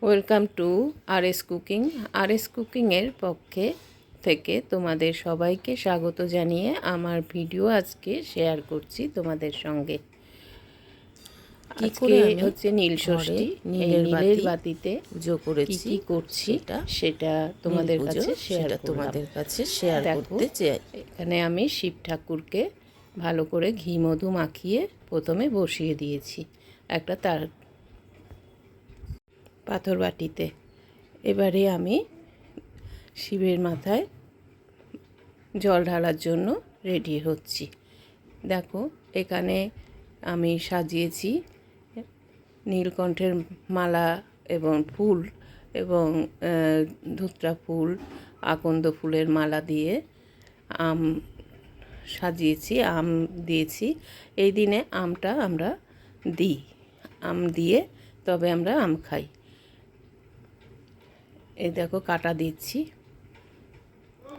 Welcome to RS cooking. RS কুকিংয়ের পক্ষে থেকে তোমাদের সবাইকে স্বাগত জানিয়ে আমার ভিডিও আজকে শেয়ার করছি তোমাদের সঙ্গে। আজকে হচ্ছে নীল ষষ্ঠী। নীলের বাতিতে পুজো করেছি, কি করছি সেটা তোমাদের কাছে শেয়ার করতে চাই। এখানে আমি শিব ঠাকুরকে ভালো করে ঘি মধু মাখিয়ে প্রথমে বসিয়ে দিয়েছি একটা পাথর বাটিতে। এবারে আমি শিবের মাথায় জল ঢালার জন্য রেডি হচ্ছি। দেখো এখানে আমি সাজিয়েছি নীলকণ্ঠের মালা এবং ফুল এবং ধুতরা ফুল, আকন্দ ফুলের মালা দিয়ে আম সাজিয়েছি, আম দিয়েছি। এই দিনে আমটা আমরা দিই, আম দিয়ে তবে আমরা আম খাই। এই দেখো কাটা দিচ্ছি।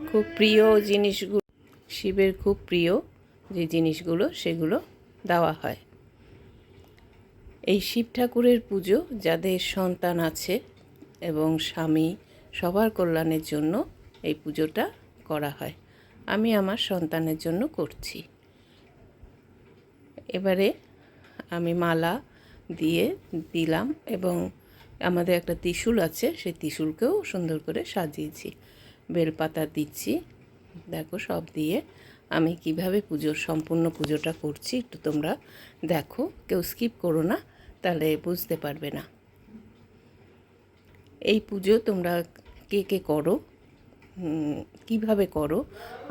খুব প্রিয় জিনিসগুলো, শিবের খুব প্রিয় যে জিনিসগুলো সেগুলো দেওয়া হয়। এই শিব ঠাকুরের পুজো যাদের সন্তান আছে এবং স্বামী সবার কল্যাণের জন্য এই পুজোটা করা হয়। আমি আমার সন্তানের জন্য করছি। এবারে আমি মালা দিয়ে দিলাম এবং আমাদের একটা ত্রিশূল আছে, সেই ত্রিশূলকেও সুন্দর করে সাজিয়েছি। বেলপাতা দিচ্ছি। দেখো সব দিয়ে আমি কিভাবে সম্পূর্ণ পুজোটা করছি একটু তোমরা দেখো, কেউ স্কিপ করো না, তাহলে বুঝতে পারবে না। এই পুজো তোমরা কে কে করো, কিভাবে করো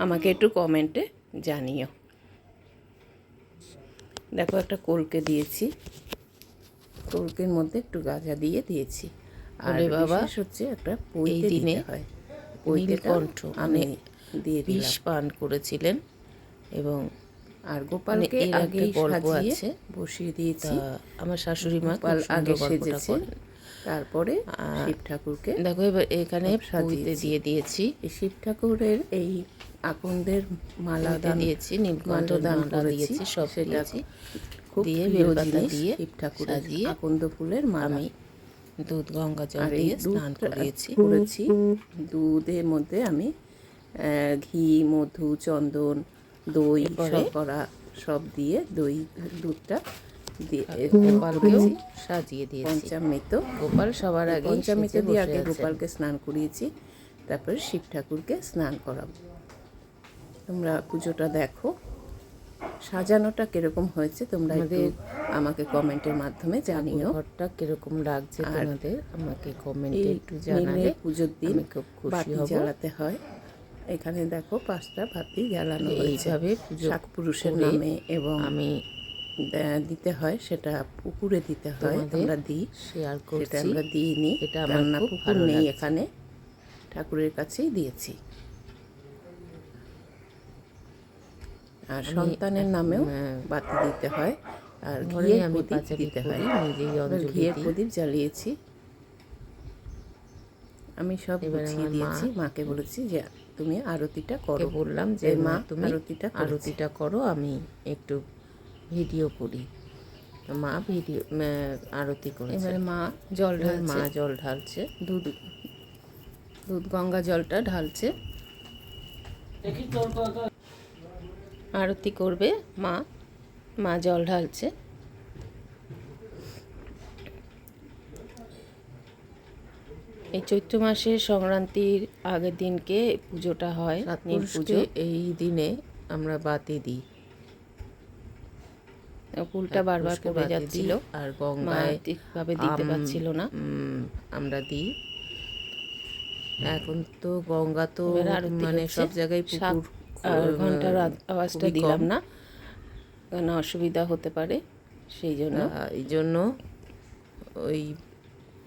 আমাকে একটু কমেন্টে জানিও। দেখো একটা কলকে দিয়েছি, কলকের মধ্যে একটু গাঁজা দিয়েছি। আর বাবা হচ্ছে একটা পইতে দিতে হয়। নীলকণ্ঠ আমি দিয়ে বিষ পান করেছিলেন এবং আর গোপালকে এর আগে গল্প আছে বসিয়ে দিয়েছি। আমার শাশুড়ি মা আগে সেজেছে, তারপরে শিব ঠাকুরকে দেখো এবার এখানে পইতে দিয়ে দিয়েছি। শিব ঠাকুরের এই আকন্দের মালা দিয়েছি, নীলকণ্ঠ দান দিয়েছি, সব দিয়েছি। দিয়ে বেলপাতা দিয়ে শিব ঠাকুর সাজিয়ে আকন্দ ফুলের মালা আমি দুধ গঙ্গা জল দিয়ে স্নান করেছি। দুধের মধ্যে আমি ঘি মধু চন্দন দই শর্করা সব দিয়ে দুধটা দিয়ে গোপালকেও সাজিয়ে দিয়েছি। পঞ্চামৃত গোপাল সবার আগে পঞ্চামৃত দিয়ে আগে গোপালকে স্নান করিয়েছি, তারপরে শিব ঠাকুরকে স্নান করাবো। তোমরা পুজোটা দেখো, সাজানোটা কিরকম হয়েছে তোমরা আমাকে কমেন্টের মাধ্যমে জানিও। ঘরটা কিরকম লাগছে তোমাদের আমাকে কমেন্টে একটু জানালে পুজোর দিন খুব খুশি হব। জ্বালাতে হয়। এখানে দেখো 5টা বাতি জ্বালানো হয়েছে। এইভাবে সাত পুরুষের নামে এবং আমি দিতে হয়, সেটা পুকুরে দিতে হয়। আমরা দিই, শেয়ার করছি। আমরা দিইনি, এটা আমার পুকুর নেই এখানে, ঠাকুরের কাছেই দিয়েছি। আর সন্তানের নামেও বাতি দিতে হয়, আর ঘিয়ের প্রদীপ দিতে হয়। ঘিয়ের প্রদীপ জ্বালিয়েছি। আমি সব গুছিয়ে দিয়েছি। মাকে বলেছি যে তুমি আরতিটা করো। বললাম যে মা তুমি আরতিটা করো, আমি একটু ভিডিও করি। মা ভিডিও আরতি করে এবারে মা জল ঢালছে, দুধ গঙ্গা জলটা ঢালছে। আরতি করবে মা জল ঢালছে। এই চৈত্র মাসের সংক্রান্তির আগের দিনকে পুজোটা হয়, নীল পুজো। এই দিনে আমরা বাতি দিই। ফুলটা বারবার পড়ে যাচ্ছিল আর গঙ্গায় ঠিকভাবে দিতে পারছিল না, আমরা দিই। এখন তো গঙ্গা তো মানে সব জায়গায় পুকুর, আর ঘন্টার আওয়াজটা দিলাম না কারণ অসুবিধা হতে পারে, সেই জন্য ওই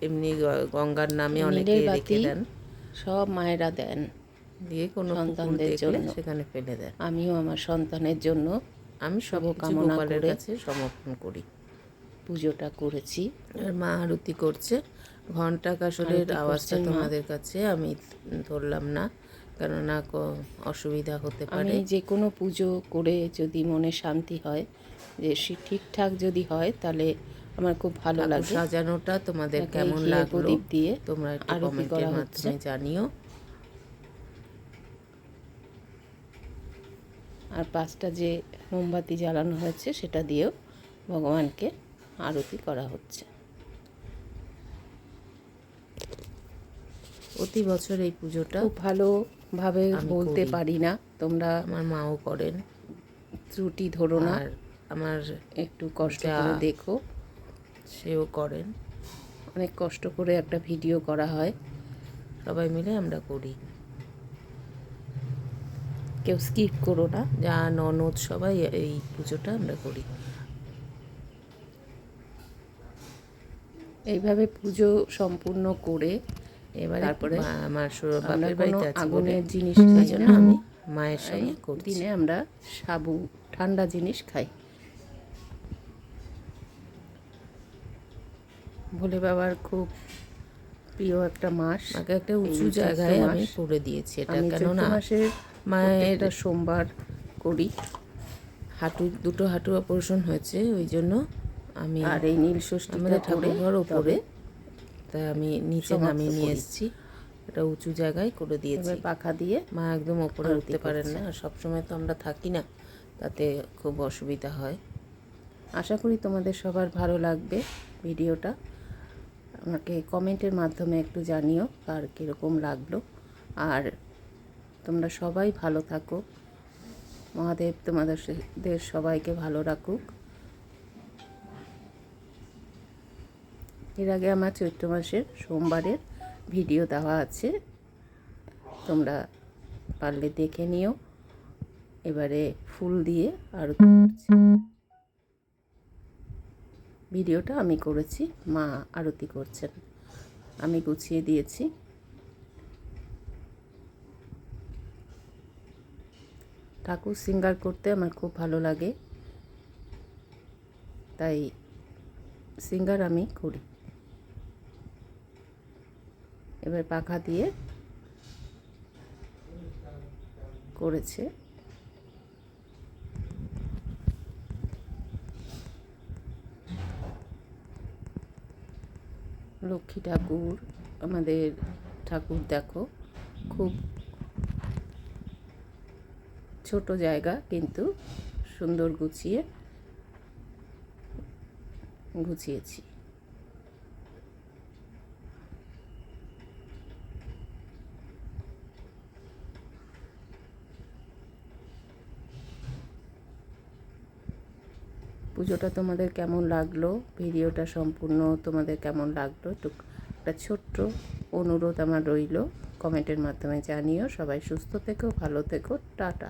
এমনি গঙ্গার নামে অনেকে রেখে দেন, সব মায়েরা দেন, দিয়ে কোনো সন্তানদের জন্য সেখানে ফেলে দেন। আমিও আমার সন্তানের জন্য আমি শুভকামনা করে সমর্পণ করি। পুজোটা করেছি আর মা আরতি করছে। ঘণ্টা কাসরের আওয়াজটা তোমাদের কাছে আমি ধরলাম না, কেননা অসুবিধা হতে পারে। আমি যে কোনো পুজো করে যদি মনে শান্তি হয়, যে ঠিকঠাক যদি হয়, তাহলে আমার খুব ভালো লাগে। সাজানোটা তোমাদের কেমন লাগলো প্রদীপ দিয়ে তোমরা একটু কমেন্টের মাধ্যমে জানিও। আর 5টা যে মোমবাতি জ্বালানো হয়েছে সেটা দিয়েও ভগবানকে আরতি করা হচ্ছে। প্রতি বছর এই পুজোটা খুব ভালোভাবে বলতে পারি না, তোমরা আমার মাও করেন, ত্রুটি ধরো না, আর আমার একটু কষ্ট করে দেখো। সেও করেন, অনেক কষ্ট করে একটা ভিডিও করা হয়, সবাই মিলে আমরা করি, কেউ স্কিপ করো না। যা ননদ সবাই এই পুজোটা আমরা করি। এইভাবে পুজো সম্পূর্ণ করে এবারে তারপরে আমার বাপের বাড়িতে আছে আগুনের জিনিস খাই জন্য আমি মায়ের সঙ্গে করছি। দিনে আমরা সাবু ঠান্ডা জিনিস খাই। ভোলে বাবার খুব প্রিয় একটা মাস, মাকে একটা উঁচু জায়গায় আমি করে দিয়েছি এটা, কেননা মাসের মায়ের সোমবার করি। দুটো হাঁটু অপারেশন হয়েছে, ওই জন্য আমি আর এই নীল ষষ্ঠী আমাদের ঠাকুরঘর ওপরে, তাই আমি নিচে নামিয়ে নিয়ে এসেছি, এটা উঁচু জায়গায় করে দিয়েছি। পাখা দিয়ে মা একদম ওপরে উঠতে পারেন না, আর সবসময় তো আমরা থাকি না, তাতে খুব অসুবিধা হয়। আশা করি তোমাদের সবার ভালো লাগবে ভিডিওটা। আমাকে কমেন্টের মাধ্যমে একটু জানিও কার কীরকম লাগলো। আর তোমরা সবাই ভালো থাকো, মহাদেব তোমাদের সবাইকে ভালো রাখুক। এর আগে আমার চৈত্র মাসের সোমবারের ভিডিও দেওয়া আছে, তোমরা পারলে দেখে নিও। এবারে ফুল দিয়ে আরতি করছি। ভিডিওটা আমি করেছি, মা আরতি করছেন, আমি গুছিয়ে দিয়েছি। ঠাকুর সিঙ্গার করতে আমার খুব ভালো লাগে, তাই সিঙ্গার আমি করি। এবার পাখা দিয়ে করেছে। লক্ষ্মী ঠাকুর, আমাদের ঠাকুর দেখো, খুব ছোট জায়গা কিন্তু সুন্দর গুছিয়েছি। পুজোটা তোমাদের কেমন লাগলো, ভিডিওটা সম্পূর্ণ তোমাদের কেমন লাগলো, একটু একটা ছোট্ট অনুরোধ আমার রইল, কমেন্টের মাধ্যমে জানিও। সবাই সুস্থ থেকো, ভালো থেকো, টাটা।